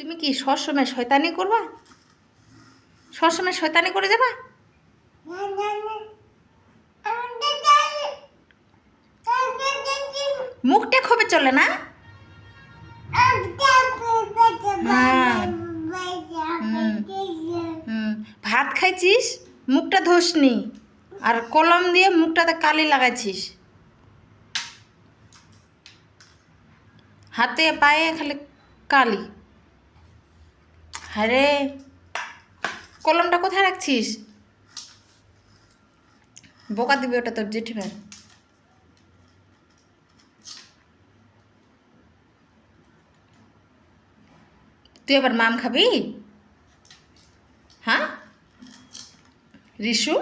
তুমি কি সবসময় শয়তানি করবা? সবসময় শয়তানি করে যাবা? মুখটা খোবে চলে না? ভাত খাইছিস, মুখটা ধোসনি, আর কলম দিয়ে মুখটাতে কালি লাগাইছিস, হাতে পায়ে খালি কালি। আরে কলমটা কোথায় রাখছিস? বোকা দিবি ওটা তোর জেঠিমা। তুই আবার মাম খাবি? হ্যাঁ রিশু,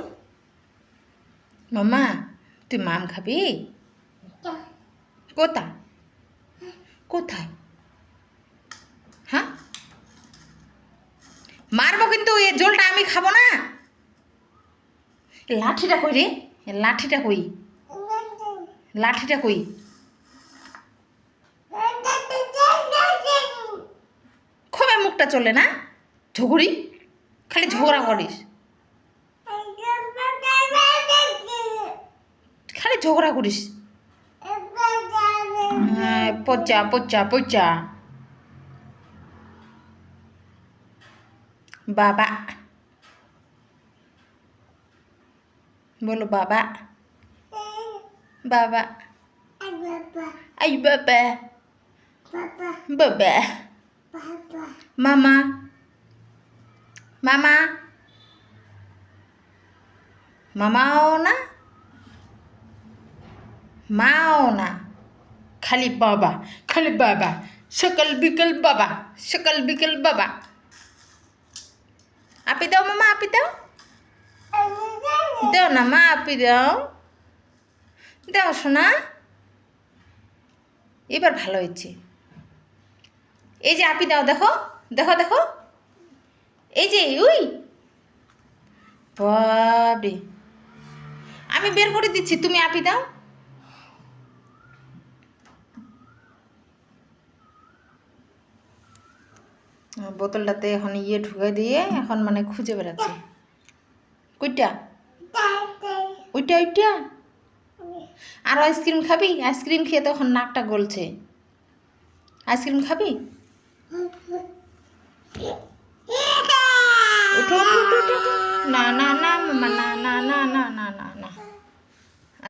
মামা তুই মাম খাবি? কোথায় কোথায়? হ্যাঁ মারবো কিন্তু, এ জলটা আমি খাবো না। লাঠিটা কই রে? লাঠিটা কই? লাঠিটা কই? খবে মুখটা চলে না? ঝগড়ি, খালি ঝগড়া করিস, খালি ঝগড়া করিস। পচা পচা পচা। বাবা বলো, বাবা বাবা। আই বাবা বাবা। মামা মামা। মামাও না মাও না, খালি বাবা, খালি বাবা, সকাল বিকেল বাবা, সকাল বিকেল বাবা। আপি দাও মামা, আপি দাও, দাও না মা, আপি দাও, দাও শোনা। এবার ভালো হয়েছে। এই যে আপি দাও, দেখো দেখো দেখো, এই যে উই বাবরে, আমি বের করে দিচ্ছি, তুমি আপি দাও। বোতলটাতে এখন ঢুকে দিয়ে এখন মানে খুঁজে বেড়াচ্ছে। কইটা? ওইটা ওইটা। আরও আইসক্রিম খাবি? আইসক্রিম খেয়ে তখন নাকটা গলছে। আইসক্রিম খাবি? উঠো উঠো উঠো। না না না মামা, না না না না না না না।